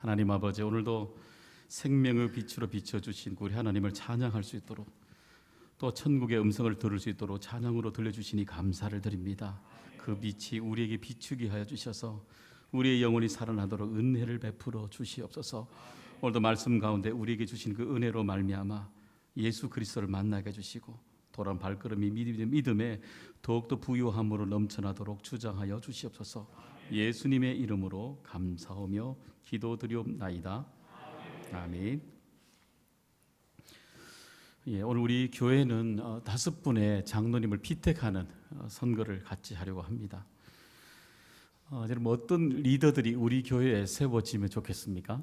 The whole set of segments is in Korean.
하나님 아버지, 오늘도 생명의 빛으로 비춰주신 우리 하나님을 찬양할 수 있도록, 또 천국의 음성을 들을 수 있도록 찬양으로 들려주시니 감사를 드립니다. 그 빛이 우리에게 비추게 하여 주셔서 우리의 영혼이 살아나도록 은혜를 베풀어 주시옵소서. 오늘도 말씀 가운데 우리에게 주신 그 은혜로 말미암아 예수 그리스도를 만나게 해주시고 돌아온 발걸음이 믿음에 더욱더 부유함으로 넘쳐나도록 주장하여 주시옵소서. 예수님의 이름으로 감사하며 기도드리옵나이다. 아멘. 오늘 우리 교회는 5분의 장로님을 피택하는 선거를 같이 하려고 합니다. 여러분, 어떤 리더들이 우리 교회에 세워지면 좋겠습니까?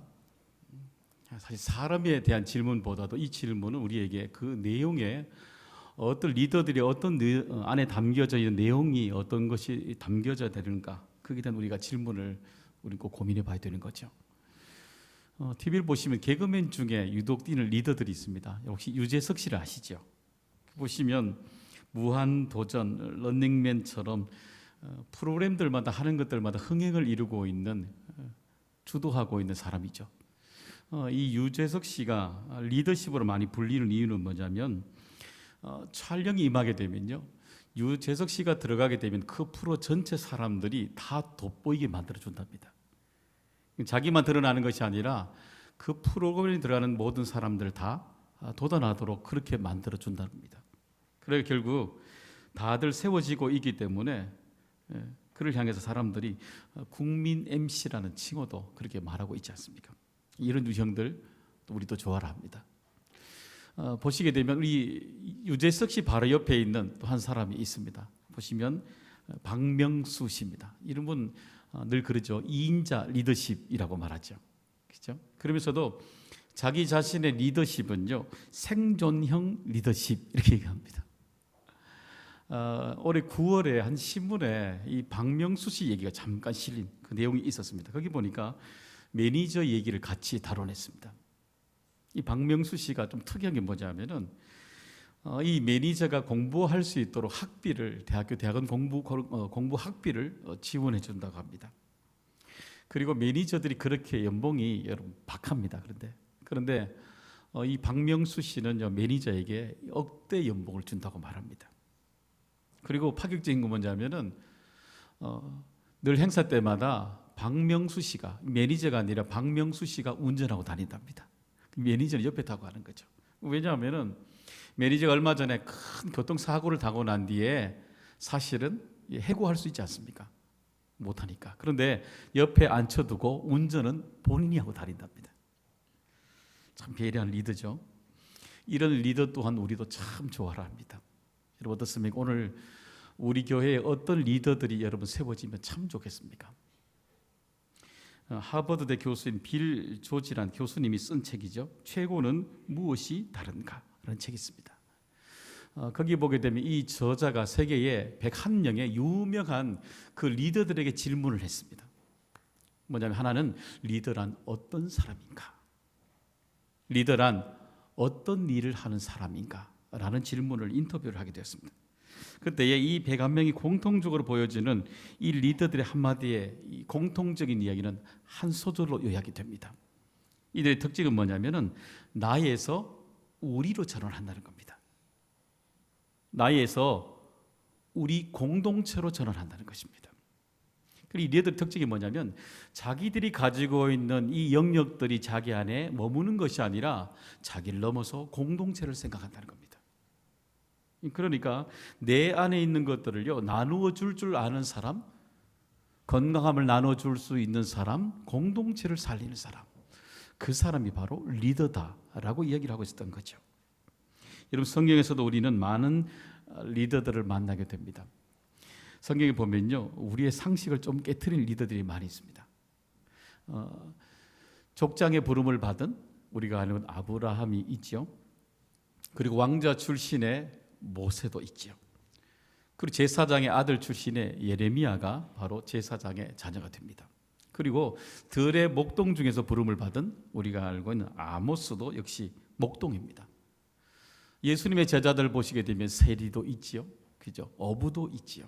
사실 사람에 대한 질문보다도 이 질문은 우리에게 그 내용에 어떤 리더들이 어떤 안에 담겨져 있는 내용이 어떤 것이 담겨져야 되는가, 거기에 대한 우리가 질문을 우리 꼭 고민해 봐야 되는 거죠. TV를 보시면 개그맨 중에 유독 뛰는 리더들이 있습니다. 혹시 유재석 씨를 아시죠? 보시면 무한도전, 런닝맨처럼 프로그램들마다 하는 것들마다 흥행을 이루고 있는, 주도하고 있는 사람이죠. 이 유재석 씨가 리더십으로 많이 불리는 이유는 뭐냐면 촬영이 임하게 되면요, 유재석 씨가 들어가게 되면 그 프로 전체 사람들이 다 돋보이게 만들어 준답니다. 자기만 드러나는 것이 아니라 그 프로그램에 들어가는 모든 사람들 다 돋아나도록 그렇게 만들어 준답니다. 그래서 결국 다들 세워지고 있기 때문에 그를 향해서 사람들이 국민 MC라는 칭호도 그렇게 말하고 있지 않습니까? 이런 유형들 우리도 좋아라 합니다. 보시게 되면 우리 유재석 씨 바로 옆에 있는 또 한 사람이 있습니다. 보시면 박명수 씨입니다. 이런 분 늘 그러죠. 2인자 리더십이라고 말하죠. 그렇죠? 그러면서도 자기 자신의 리더십은요, 생존형 리더십 이렇게 얘기합니다. 올해 9월에 한 신문에 이 박명수 씨 얘기가 잠깐 실린 그 내용이 있었습니다. 거기 보니까 매니저 얘기를 같이 다뤄냈습니다. 이 박명수 씨가 좀 특이한 게 뭐냐면은 이 매니저가 공부할 수 있도록 학비를 대학원 공부 학비를 지원해 준다고 합니다. 그리고 매니저들이 그렇게 연봉이 여러분 박합니다. 그런데 이 박명수 씨는 매니저에게 억대 연봉을 준다고 말합니다. 그리고 파격적인 건 뭐냐면은 늘 행사 때마다 박명수 씨가, 매니저가 아니라 박명수 씨가 운전하고 다닌답니다. 매니저는 옆에 타고 가는 거죠. 왜냐하면은 매니저가 얼마 전에 큰 교통사고를 당하고 난 뒤에 사실은 해고할 수 있지 않습니까? 못하니까. 그런데 옆에 앉혀두고 운전은 본인이 하고 다닌답니다. 참 배려한 리더죠. 이런 리더 또한 우리도 참 좋아라 합니다. 여러분 어떻습니까? 오늘 우리 교회에 어떤 리더들이 여러분 세워지면 참 좋겠습니까? 하버드대 교수인 빌 조지란 교수님이 쓴 책이죠. 최고는 무엇이 다른가? 라는 책이 있습니다. 거기 보게 되면 이 저자가 세계에 101명의 유명한 그 리더들에게 질문을 했습니다. 뭐냐면 하나는 리더란 어떤 사람인가? 리더란 어떤 일을 하는 사람인가? 라는 질문을 인터뷰를 하게 되었습니다. 그때에 이 101명이 공통적으로 보여주는 이 리더들의 한마디의 이 공통적인 이야기는 한 소절로 요약이 됩니다. 이들의 특징은 뭐냐면은 나에서 우리로 전환한다는 겁니다. 나에서 우리 공동체로 전환한다는 것입니다. 그리고 이 리더의 특징이 뭐냐면 자기들이 가지고 있는 이 영역들이 자기 안에 머무는 것이 아니라 자기를 넘어서 공동체를 생각한다는 겁니다. 그러니까 내 안에 있는 것들을요, 나누어 줄 아는 사람, 건강함을 나눠줄 수 있는 사람, 공동체를 살리는 사람, 그 사람이 바로 리더다라고 이야기를 하고 있었던 거죠. 여러분 성경에서도 우리는 많은 리더들을 만나게 됩니다. 성경에 보면요, 우리의 상식을 좀 깨트린 리더들이 많이 있습니다. 족장의 부름을 받은 우리가 아는 아브라함이 있죠. 그리고 왕자 출신의 모세도 있죠. 그리고 제사장의 아들 출신의 예레미야가 바로 제사장의 자녀가 됩니다. 그리고 들의 목동 중에서 부름을 받은 우리가 알고 있는 아모스도 역시 목동입니다. 예수님의 제자들 보시게 되면 세리도 있지요, 그죠? 어부도 있지요.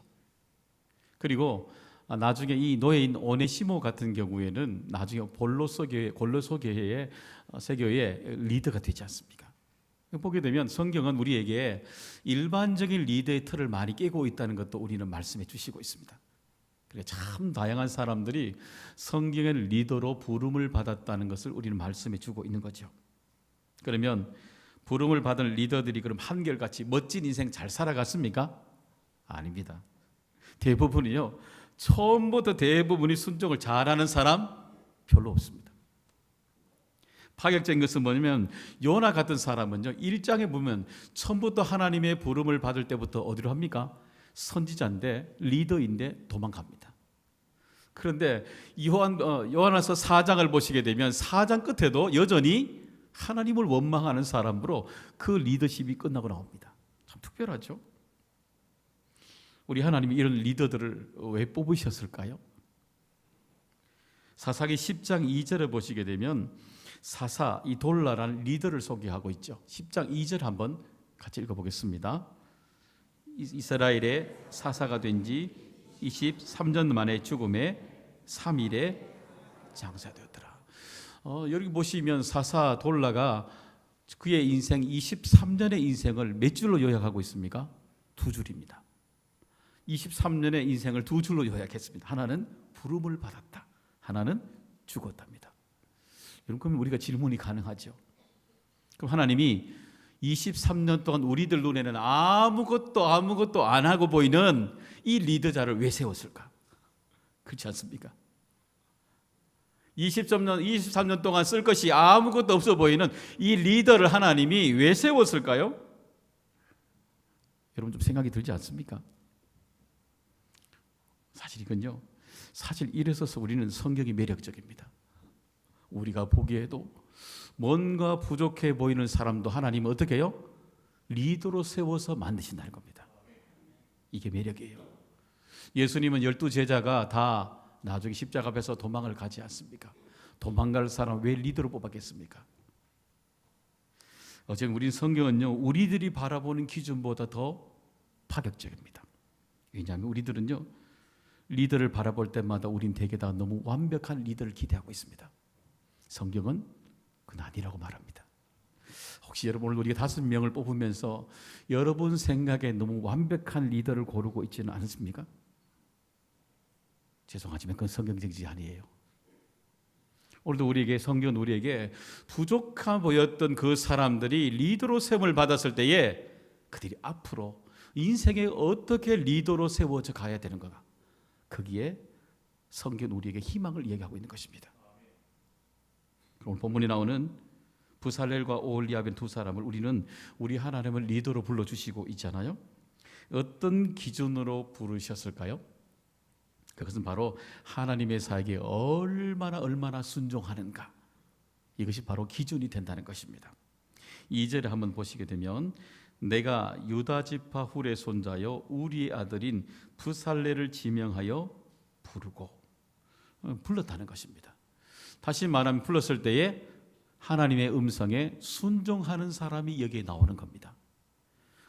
그리고 나중에 이 노예인 오네시모 같은 경우에는 나중에 골로새 교회의 세교의 리더가 되지 않습니까? 보게 되면 성경은 우리에게 일반적인 리더의 틀을 많이 깨고 있다는 것도 우리는 말씀해 주시고 있습니다. 그래 참 다양한 사람들이 성경의 리더로 부름을 받았다는 것을 우리는 말씀해 주고 있는 거죠. 그러면 부름을 받은 리더들이 그럼 한결같이 멋진 인생 잘 살아갔습니까? 아닙니다. 대부분이요, 처음부터 대부분이 순종을 잘하는 사람 별로 없습니다. 파격적인 것은 뭐냐면 요나 같은 사람은요, 1장에 보면 처음부터 하나님의 부름을 받을 때부터 어디로 합니까? 선지자인데 리더인데 도망갑니다. 그런데 요한에서 4장을 보시게 되면 4장 끝에도 여전히 하나님을 원망하는 사람으로 그 리더십이 끝나고 나옵니다. 참 특별하죠. 우리 하나님이 이런 리더들을 왜 뽑으셨을까요? 사사기 10장 2절에 보시게 되면 사사 이 돌라라는 리더를 소개하고 있죠. 10장 2절 한번 같이 읽어보겠습니다. 이스라엘의 사사가 된 지 23년 만에 죽음에 3일에 장사되었더라. 여기 보시면 사사 돌라가 그의 인생 23년의 인생을 몇 줄로 요약하고 있습니까? 2줄입니다. 23년의 인생을 2줄로 요약했습니다. 하나는 부름을 받았다, 하나는 죽었답니다. 여러분, 그러면 우리가 질문이 가능하죠. 그럼 하나님이 23년 동안 우리들 눈에는 아무것도 안 하고 보이는 이 리더자를 왜 세웠을까? 그렇지 않습니까? 23년 동안 쓸 것이 아무것도 없어 보이는 이 리더를 하나님이 왜 세웠을까요? 여러분 좀 생각이 들지 않습니까? 사실 이건요, 사실 이래서 우리는 성경이 매력적입니다. 우리가 보기에도 뭔가 부족해 보이는 사람도 하나님은 어떻게 해요? 리더로 세워서 만드신다는 겁니다. 이게 매력이에요. 예수님은 12제자가 다 나중에 십자가 앞에서 도망을 가지 않습니까? 도망갈 사람 왜 리더로 뽑았겠습니까? 어쨌든 우리 성경은요, 우리들이 바라보는 기준보다 더 파격적입니다. 왜냐하면 우리들은요, 리더를 바라볼 때마다 우린 대개 다 너무 완벽한 리더를 기대하고 있습니다. 성경은 그건 아니라고 말합니다. 혹시 여러분 오늘 우리가 5명을 뽑으면서 여러분 생각에 너무 완벽한 리더를 고르고 있지는 않습니까? 죄송하지만 그건 성경적이지 아니에요. 오늘도 성경은 우리에게 부족한 보였던 그 사람들이 리더로 세움을 받았을 때에 그들이 앞으로 인생에 어떻게 리더로 세워져 가야 되는가, 거기에 성경은 우리에게 희망을 이야기하고 있는 것입니다. 오늘 본문에 나오는 부살렐과 오홀리압의 두 사람을 우리는 우리 하나님을 리더로 불러주시고 있잖아요. 어떤 기준으로 부르셨을까요? 그것은 바로 하나님의 사역에 얼마나 순종하는가, 이것이 바로 기준이 된다는 것입니다. 2절에 한번 보시게 되면 내가 유다 지파 훌의 손자여 우리의 아들인 부살렐을 지명하여 부르고, 불렀다는 것입니다. 다시 말하면 불렀을 때에 하나님의 음성에 순종하는 사람이 여기에 나오는 겁니다.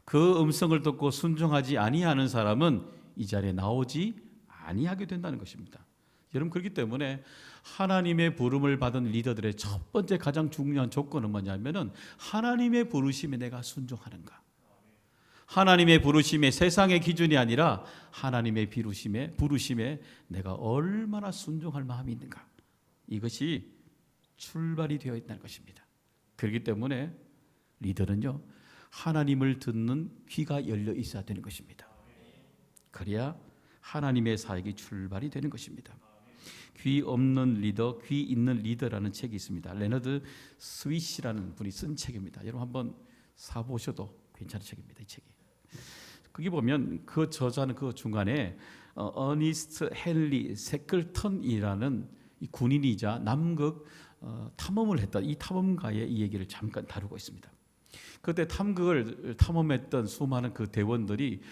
그 음성을 듣고 순종하지 아니하는 사람은 이 자리에 나오지 아니하게 된다는 것입니다. 여러분, 그렇기 때문에 하나님의 부름을 받은 리더들의 첫 번째 가장 중요한 조건은 뭐냐면은 하나님의 부르심에 내가 순종하는가. 하나님의 부르심의 세상의 기준이 아니라 하나님의 부르심에 내가 얼마나 순종할 마음이 있는가, 이것이 출발이 되어 있다는 것입니다. 그렇기 때문에 리더는요, 하나님을 듣는 귀가 열려 있어야 되는 것입니다. 그래야 하나님의 사역이 출발이 되는 것입니다. 귀 없는 리더, 귀 있는 리더라는 책이 있습니다. 레너드 스위시라는 분이 쓴 책입니다. 여러분 한번 사보셔도 괜찮은 책입니다. 이 책이. 거기 보면 그 저자는 그 중간에 어니스트 헨리 세클턴이라는 이 군인이자 남극 탐험을 했던 이 탐험가의 이 얘기를 잠깐 다루고 있습니다. 그때 탐극을 탐험했던 수많은 그 대원들이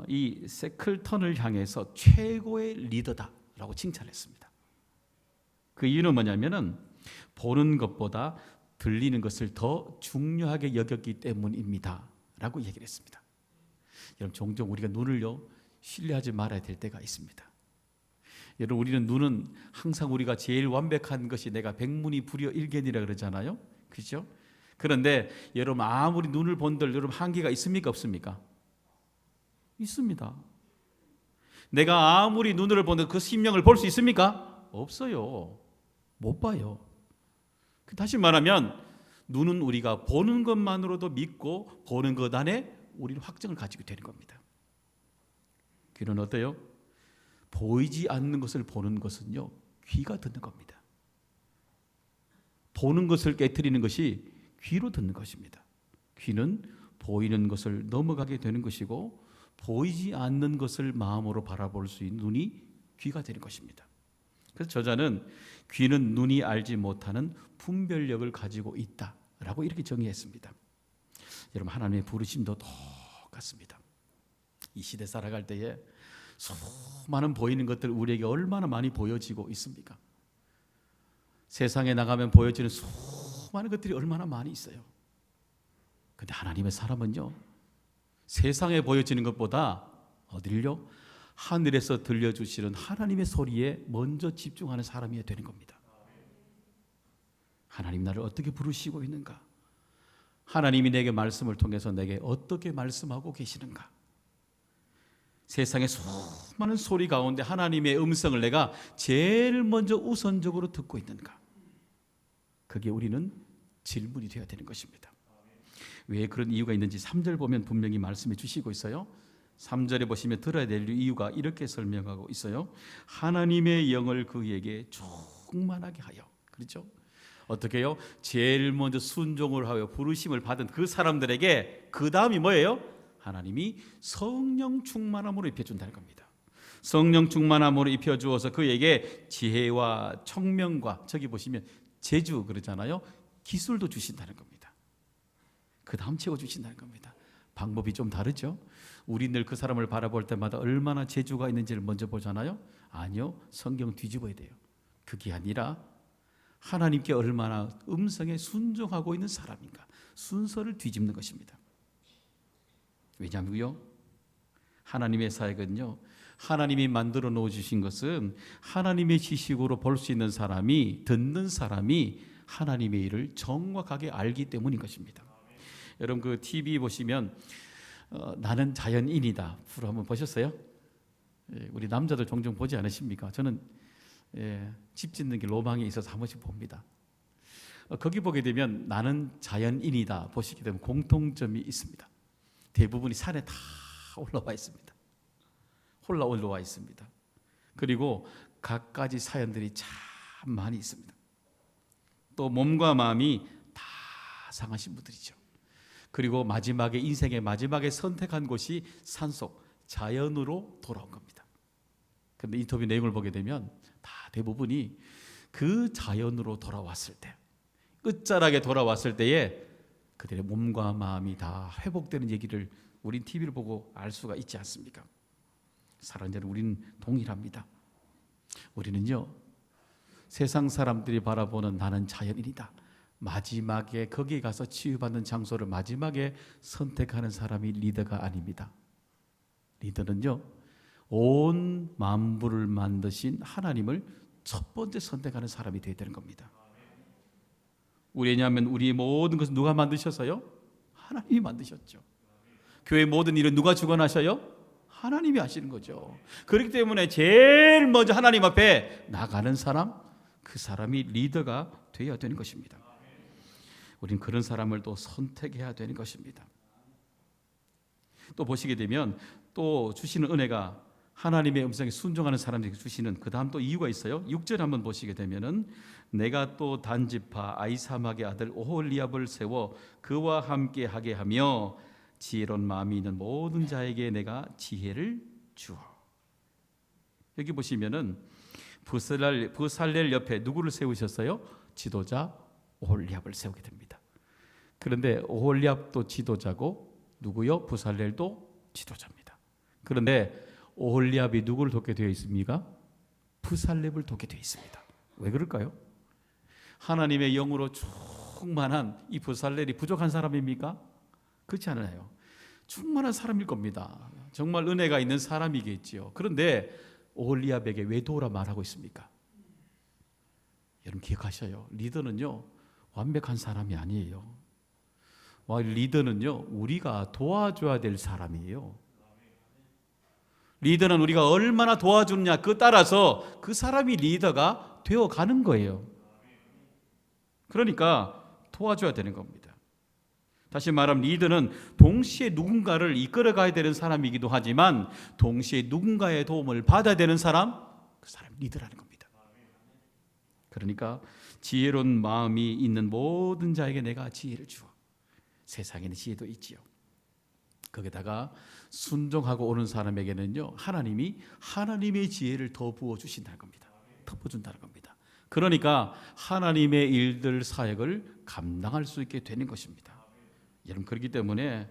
이 세클턴을 향해서 최고의 리더다라고 칭찬했습니다. 그 이유는 뭐냐면은 보는 것보다 들리는 것을 더 중요하게 여겼기 때문입니다라고 얘기를 했습니다. 여러분, 종종 우리가 눈을요 신뢰하지 말아야 될 때가 있습니다. 여러분, 우리는 눈은 항상 우리가 제일 완벽한 것이 내가 백문이 불여 일견이라 그러잖아요. 그렇죠? 그런데 여러분, 아무리 눈을 본들 여러분 한계가 있습니까, 없습니까? 있습니다. 내가 아무리 눈을 본들 그 심령을 볼 수 있습니까? 없어요. 못 봐요. 다시 말하면 눈은 우리가 보는 것만으로도 믿고 보는 것 안에 우리는 확정을 가지고 되는 겁니다. 귀는 어때요? 보이지 않는 것을 보는 것은요, 귀가 듣는 겁니다. 보는 것을 깨트리는 것이 귀로 듣는 것입니다. 귀는 보이는 것을 넘어가게 되는 것이고, 보이지 않는 것을 마음으로 바라볼 수 있는 눈이 귀가 되는 것입니다. 그래서 저자는 귀는 눈이 알지 못하는 분별력을 가지고 있다라고 이렇게 정의했습니다. 여러분, 하나님의 부르심도 똑같습니다. 이 시대 살아갈 때에 수많은 보이는 것들 우리에게 얼마나 많이 보여지고 있습니까? 세상에 나가면 보여지는 수많은 것들이 얼마나 많이 있어요. 그런데 하나님의 사람은요, 세상에 보여지는 것보다 어딜요? 하늘에서 들려주시는 하나님의 소리에 먼저 집중하는 사람이 되는 겁니다. 하나님 나를 어떻게 부르시고 있는가? 하나님이 내게 말씀을 통해서 내게 어떻게 말씀하고 계시는가? 세상의 수많은 소리 가운데 하나님의 음성을 내가 제일 먼저 우선적으로 듣고 있는가? 그게 우리는 질문이 되어야 되는 것입니다. 왜 그런 이유가 있는지 3절 보면 분명히 말씀해 주시고 있어요. 3절에 보시면 들어야 될 이유가 이렇게 설명하고 있어요. 하나님의 영을 그에게 충만하게 하여. 그렇죠? 어떻게 해요? 제일 먼저 순종을 하여 부르심을 받은 그 사람들에게 그 다음이 뭐예요? 하나님이 성령 충만함으로 입혀준다는 겁니다. 성령 충만함으로 입혀주어서 그에게 지혜와 청명과, 저기 보시면 재주 그러잖아요. 기술도 주신다는 겁니다. 그 다음 채워주신다는 겁니다. 방법이 좀 다르죠. 우리 늘 그 사람을 바라볼 때마다 얼마나 재주가 있는지를 먼저 보잖아요. 아니요, 성경 뒤집어야 돼요. 그게 아니라 하나님께 얼마나 음성에 순종하고 있는 사람인가, 순서를 뒤집는 것입니다. 왜냐하면요, 하나님의 사역은요, 하나님이 만들어 놓으신 것은 하나님의 지식으로 볼 수 있는 사람이, 듣는 사람이 하나님의 일을 정확하게 알기 때문인 것입니다. 여러분, 그 TV 보시면 나는 자연인이다 프로 한번 보셨어요? 우리 남자들 종종 보지 않으십니까? 저는 집 짓는 게 로망이 있어서 한 번씩 봅니다. 거기 보게 되면 나는 자연인이다 보시게 되면 공통점이 있습니다. 대부분이 산에 다 올라와 있습니다. 올라와 있습니다. 그리고 갖가지 사연들이 참 많이 있습니다. 또 몸과 마음이 다 상하신 분들이죠. 그리고 마지막에, 인생의 마지막에 선택한 곳이 산속 자연으로 돌아온 겁니다. 그런데 인터뷰 내용을 보게 되면 다 대부분이 그 자연으로 돌아왔을 때, 끝자락에 돌아왔을 때에 그들의 몸과 마음이 다 회복되는 얘기를 우린 TV를 보고 알 수가 있지 않습니까? 사랑자는 우리는 동일합니다. 우리는요, 세상 사람들이 바라보는 나는 자연인이다, 마지막에 거기 가서 치유받는 장소를 마지막에 선택하는 사람이 리더가 아닙니다. 리더는요, 온 만물을 만드신 하나님을 첫 번째 선택하는 사람이 되어야 되는 겁니다. 왜냐하면 우리의 모든 것은 누가 만드셨어요? 하나님이 만드셨죠. 교회 모든 일은 누가 주관하셔요? 하나님이 하시는 거죠. 그렇기 때문에 제일 먼저 하나님 앞에 나가는 사람, 그 사람이 리더가 되어야 되는 것입니다. 우리는 그런 사람을 또 선택해야 되는 것입니다. 또 보시게 되면 또 주시는 은혜가 하나님의 음성에 순종하는 사람들에게 주시는 그 다음 또 이유가 있어요. 6절 한번 보시게 되면은 내가 또 단지파 아이사막의 아들 오홀리압을 세워 그와 함께 하게 하며 지혜로운 마음이 있는 모든 자에게 내가 지혜를 주어. 여기 보시면은 부살렐 옆에 누구를 세우셨어요? 지도자 오홀리압을 세우게 됩니다. 그런데 오홀리압도 지도자고 누구요? 부살렐도 지도자입니다. 그런데 오홀리압이 누구를 돕게 되어 있습니까? 부살렙을 돕게 되어 있습니다. 왜 그럴까요? 하나님의 영으로 충만한 이 부살렙이 부족한 사람입니까? 그렇지 않아요. 충만한 사람일 겁니다. 정말 은혜가 있는 사람이겠지요. 그런데 오홀리압에게 왜 도우라 말하고 있습니까? 여러분 기억하셔요. 리더는요 완벽한 사람이 아니에요. 리더는요 우리가 도와줘야 될 사람이에요. 리더는 우리가 얼마나 도와주느냐 그 따라서 그 사람이 리더가 되어가는 거예요. 그러니까 도와줘야 되는 겁니다. 다시 말하면 리더는 동시에 누군가를 이끌어가야 되는 사람이기도 하지만 동시에 누군가의 도움을 받아야 되는 사람, 그 사람이 리더라는 겁니다. 그러니까 지혜로운 마음이 있는 모든 자에게 내가 지혜를 주어. 세상에는 지혜도 있지요. 거기다가 순종하고 오는 사람에게는요 하나님이 하나님의 지혜를 더 부어주신다는 겁니다. 덮어준다는 겁니다. 그러니까 하나님의 일들 사역을 감당할 수 있게 되는 것입니다. 여러분 그렇기 때문에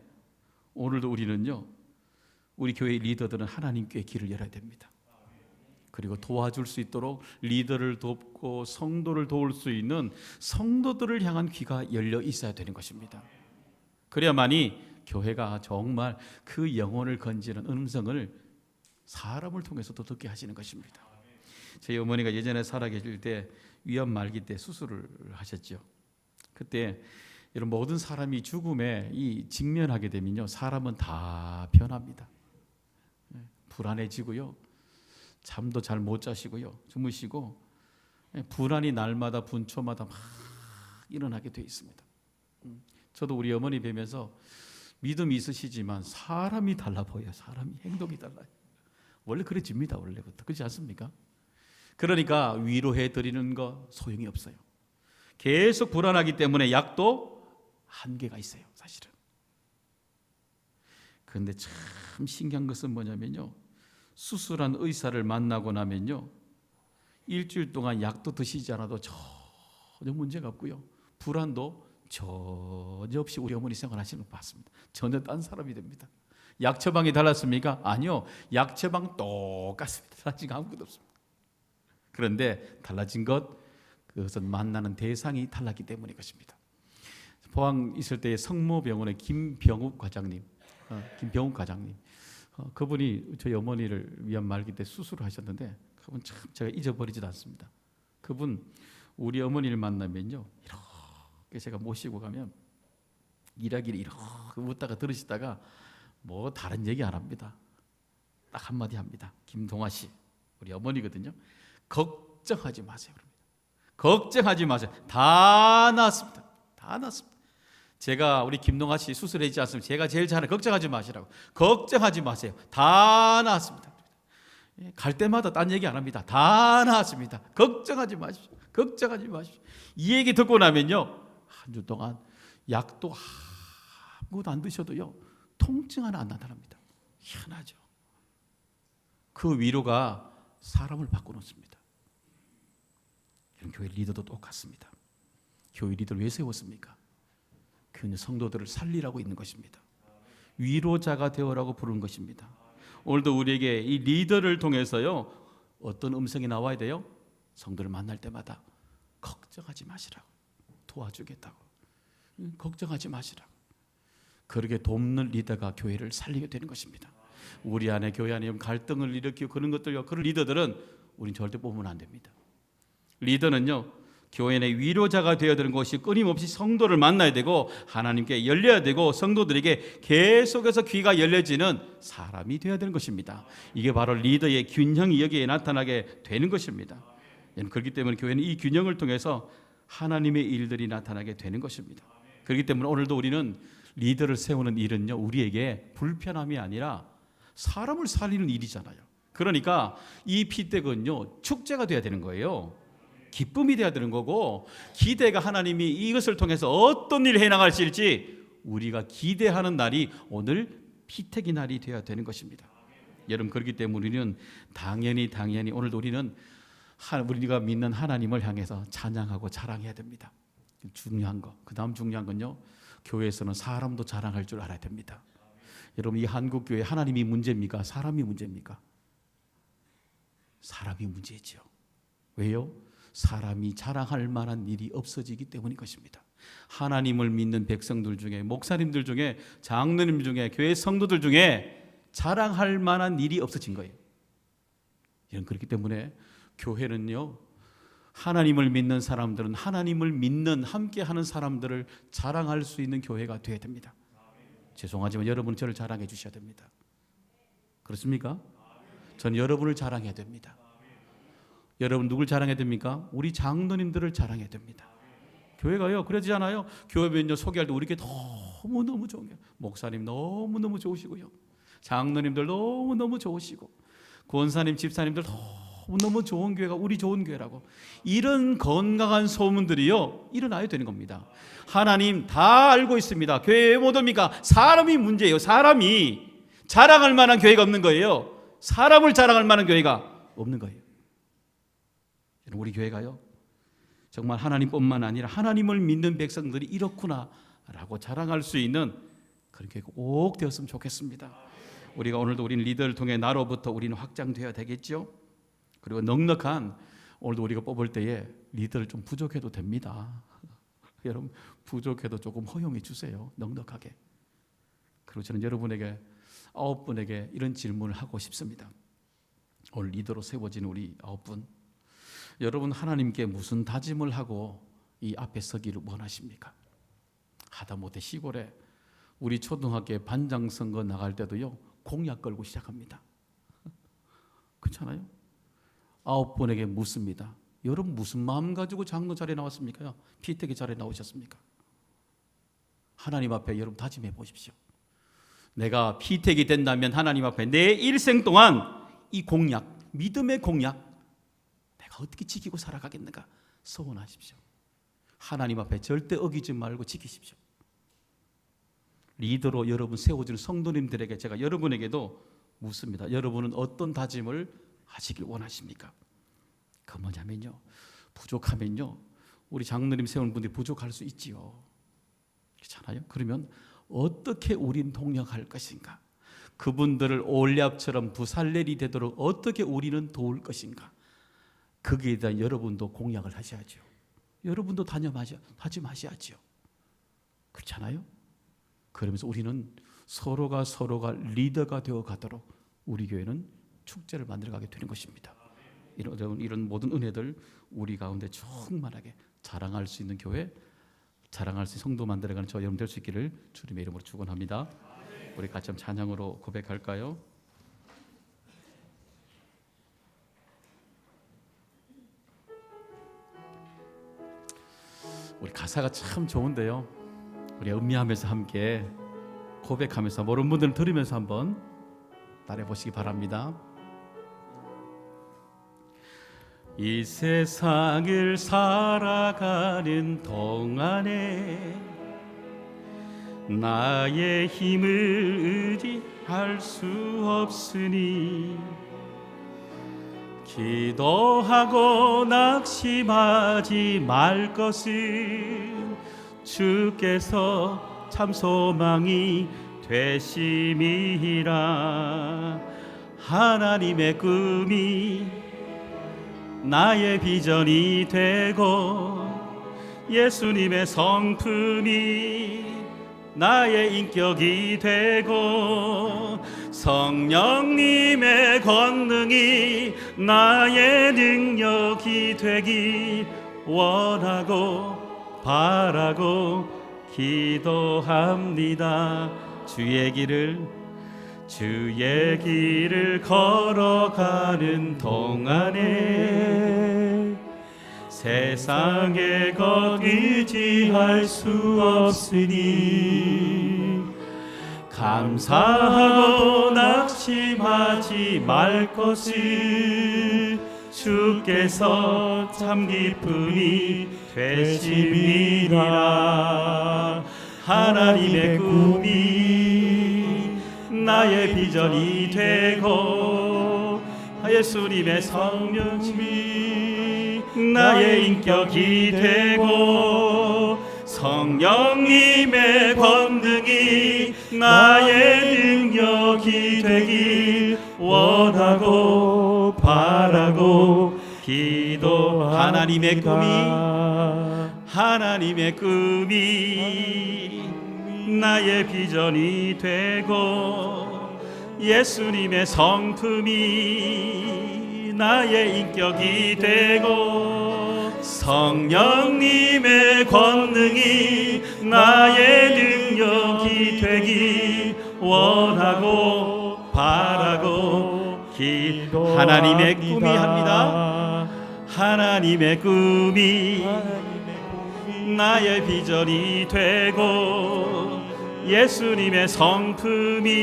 오늘도 우리는요 우리 교회 리더들은 하나님께 길을 열어야 됩니다. 그리고 도와줄 수 있도록 리더를 돕고 성도를 도울 수 있는 성도들을 향한 귀가 열려 있어야 되는 것입니다. 그래야만이 교회가 정말 그 영혼을 건지는 음성을 사람을 통해서도 듣게 하시는 것입니다. 저희 어머니가 예전에 살아계실 때 위암 말기 때 수술을 하셨죠. 그때 이런 모든 사람이 죽음에 직면하게 되면요 사람은 다 변합니다. 불안해지고요 잠도 잘 못 자시고요 주무시고 불안이 날마다 분초마다 막 일어나게 돼 있습니다. 저도 우리 어머니 뵈면서 믿음이 있으시지만 사람이 달라 보여요. 사람이 행동이 달라요. 원래 그래집니다. 원래부터 그렇지 않습니까? 그러니까 위로해 드리는 거 소용이 없어요. 계속 불안하기 때문에 약도 한계가 있어요. 사실은. 그런데 참 신기한 것은 뭐냐면요 수술한 의사를 만나고 나면요 일주일 동안 약도 드시지 않아도 전혀 문제가 없고요 불안도 전혀 없이 우리 어머니 생활하시는 거 봤습니다. 전혀 딴 사람이 됩니다. 약 처방이 달랐습니까? 아니요. 약 처방 똑같습니다. 달라진 거 아무것도 없습니다. 그런데 달라진 그것은 만나는 대상이 달랐기 때문인 것입니다. 포항 있을 때 성모병원의 김병욱 과장님, 그분이 저희 어머니를 위암 말기 때 수술을 하셨는데 그분 참 제가 잊어버리지도 않습니다. 그분 우리 어머니를 만나면요 이렇게 제가 모시고 가면 이야기를 이렇게 웃다가 들으시다가 뭐 다른 얘기 안 합니다. 딱 한마디 합니다. 김동아 씨 우리 어머니거든요. 걱정하지 마세요. 걱정하지 마세요. 다 나았습니다. 다 나았습니다. 제가 우리 김동아 씨 수술했지 않습니까? 제가 제일 잘해. 걱정하지 마시라고. 걱정하지 마세요. 다 나았습니다. 갈 때마다 딴 얘기 안 합니다. 다 나았습니다. 걱정하지 마십시오. 걱정하지 마십시오. 이 얘기 듣고 나면요 한 주 동안 약도 아무것도 안 드셔도요 통증 하나 안 나타납니다. 희한하죠. 그 위로가 사람을 바꿔놓습니다. 교회 리더도 똑같습니다. 교회 리더를 왜 세웠습니까? 그 성도들을 살리라고 있는 것입니다. 위로자가 되어라고 부르는 것입니다. 오늘도 우리에게 이 리더를 통해서요 어떤 음성이 나와야 돼요? 성도를 만날 때마다 걱정하지 마시라고, 도와주겠다고, 걱정하지 마시라고. 그렇게 돕는 리더가 교회를 살리게 되는 것입니다. 우리 안에 교회 안에 갈등을 일으키고 그런 것들요, 그런 리더들은 우린 절대 뽑으면 안 됩니다. 리더는요 교회 내 위로자가 되어야 되는 것이 끊임없이 성도를 만나야 되고 하나님께 열려야 되고 성도들에게 계속해서 귀가 열려지는 사람이 되어야 되는 것입니다. 이게 바로 리더의 균형이 여기에 나타나게 되는 것입니다. 그렇기 때문에 교회는 이 균형을 통해서 하나님의 일들이 나타나게 되는 것입니다. 그렇기 때문에 오늘도 우리는 리더를 세우는 일은요 우리에게 불편함이 아니라 사람을 살리는 일이잖아요. 그러니까 이 피대건요 축제가 돼야 되는 거예요. 기쁨이 돼야 되는 거고, 기대가 하나님이 이것을 통해서 어떤 일을 해나가실지 우리가 기대하는 날이 오늘 피택의 날이 되어야 되는 것입니다. 여러분, 그렇기 때문에 우리는 당연히 오늘도 우리는 우리가 믿는 하나님을 향해서 찬양하고 자랑해야 됩니다. 중요한 거. 그 다음 중요한 건요, 교회에서는 사람도 자랑할 줄 알아야 됩니다. 여러분, 이 한국교회 하나님이 문제입니까? 사람이 문제입니까? 사람이 문제죠. 왜요? 사람이 자랑할 만한 일이 없어지기 때문인 것입니다. 하나님을 믿는 백성들 중에, 목사님들 중에, 장로님 중에, 교회 성도들 중에 자랑할 만한 일이 없어진 거예요. 그렇기 때문에 교회는요, 하나님을 믿는 사람들은 하나님을 믿는 함께하는 사람들을 자랑할 수 있는 교회가 되어야 됩니다. 죄송하지만 여러분 저를 자랑해 주셔야 됩니다. 그렇습니까? 저는 여러분을 자랑해야 됩니다. 여러분 누굴 자랑해야 됩니까? 우리 장로님들을 자랑해야 됩니다. 교회가요, 그러지 않아요? 교회 면접 소개할 때 우리 교회 너무너무 좋은 게, 목사님 너무너무 좋으시고요, 장로님들 너무너무 좋으시고, 권사님, 집사님들 너무너무 좋은 교회가 우리 좋은 교회라고, 이런 건강한 소문들이요 일어나야 되는 겁니다. 하나님 다 알고 있습니다. 교회에 왜 못 옵니까? 사람이 문제예요. 사람이 자랑할 만한 교회가 없는 거예요. 사람을 자랑할 만한 교회가 없는 거예요. 우리 교회가요, 정말 하나님뿐만 아니라 하나님을 믿는 백성들이 이렇구나 라고 자랑할 수 있는 그런 교회가 꼭 되었으면 좋겠습니다. 우리가 오늘도 우리는 리더를 통해 나로부터 우리는 확장되어야 되겠죠. 그리고 넉넉한, 오늘도 우리가 뽑을 때에 리더를 좀 부족해도 됩니다. 여러분 부족해도 조금 허용해 주세요. 넉넉하게. 그리고 저는 여러분에게 9분에게 이런 질문을 하고 싶습니다. 오늘 리더로 세워진 우리 9분, 여러분 하나님께 무슨 다짐을 하고 이 앞에 서기를 원하십니까? 하다못해 시골에 우리 초등학교 반장 선거 나갈 때도요 공약 걸고 시작합니다. 그렇잖아요? 9분에게 묻습니다. 여러분 무슨 마음 가지고 장로 자리에 나왔습니까? 피택의 자리에 나오셨습니까? 하나님 앞에 여러분 다짐해 보십시오. 내가 피택이 된다면 하나님 앞에 내 일생 동안 이 공약, 믿음의 공약 내가 어떻게 지키고 살아가겠는가 소원하십시오. 하나님 앞에 절대 어기지 말고 지키십시오. 리더로 여러분 세워주는 성도님들에게 제가 여러분에게도 묻습니다. 여러분은 어떤 다짐을 하시길 원하십니까? 그 뭐냐면요, 부족하면요 우리 장로님 세우는 분들이 부족할 수 있지요. 그렇잖아요? 그러면 어떻게 우린 동력할 것인가? 그분들을 올яб처럼 부살렐이 되도록 어떻게 우리는 도울 것인가? 거기에 대한 여러분도 공약을 하셔야죠. 여러분도 다짐하셔야죠. 그렇잖아요? 그러면서 우리는 서로가 리더가 되어 가도록 우리 교회는 축제를 만들어가게 되는 것입니다. 이런 모든 은혜들 우리 가운데 충만하게 자랑할 수 있는 교회, 자랑할 수 있는 성도 만들어가는 저 여러분 될 수 있기를 주님의 이름으로 축원합니다. 우리 같이 한번 찬양으로 고백할까요? 우리 가사가 참 좋은데요, 우리 음미하면서 함께 고백하면서 모르는 분들은 들으면서 한번 따라해 보시기 바랍니다. 이 세상을 살아가는 동안에 나의 힘을 의지할 수 없으니 기도하고 낙심하지 말 것은 주께서 참 소망이 되심이라. 하나님의 꿈이 나의 비전이 되고 예수님의 성품이 나의 인격이 되고 성령님의 권능이 나의 능력이 되기 원하고 바라고 기도합니다. 주의 길을 걸어가는 동안에 세상의 것 의지할 수 없으니 감사하고 낙심하지 말 것을 주께서 참 기쁨이 되심이라. 하나님의 꿈이 나의 비전이 되고 예수님의 성령이 나의 인격이 되고 성령님의 권능이 나의 능력이 되길 원하고 바라고 기도. 하나님의 꿈이 나의 비전이 되고 예수님의 성품이 나의 인격이 되고 성령님의 권능이 나의 능력이 되기 원하고 바라고 하나님의 꿈이 합니다. 하나님의 꿈이 나의 비전이 되고 예수님의 성품이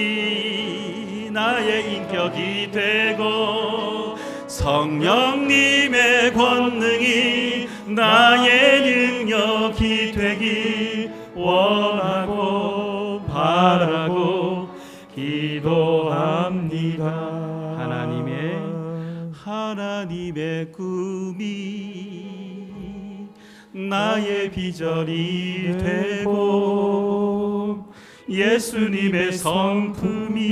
나의 인격이 되고 성령님의 권능이 나의 능력이 되기 원하고 바라고 기도합니다. 하나님의 꿈이 나의 비전이 되고 예수님의 성품이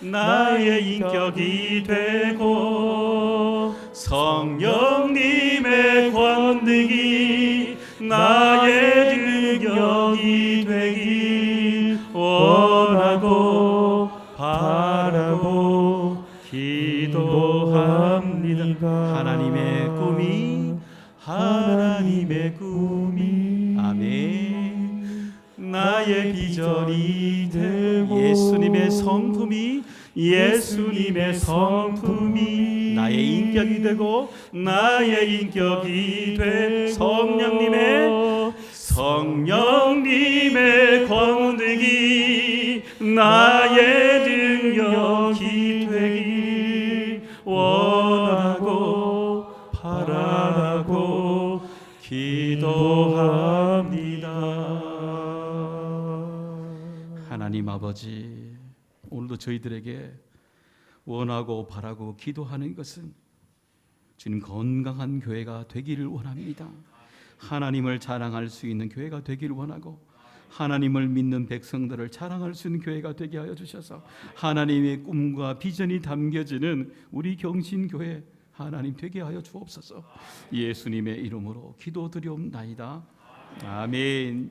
나의 인격이 되고 성령님의 권능이 나의 능력이 되기 원하고 바라고 기도합니다. 하나님의 꿈이 아멘. 나의 비전이 되고 예수님의 성품이 나의 인격이 되고 나의 인격이 돼 성령님의 권능이 나의 능력이 되기 원하고 바라고 기도합니다. 하나님 아버지, 오늘도 저희들에게 원하고 바라고 기도하는 것은 주님 건강한 교회가 되기를 원합니다. 하나님을 자랑할 수 있는 교회가 되기를 원하고 하나님을 믿는 백성들을 자랑할 수 있는 교회가 되게 하여 주셔서 하나님의 꿈과 비전이 담겨지는 우리 경신교회 하나님 되게 하여 주옵소서. 예수님의 이름으로 기도드리옵나이다. 아멘.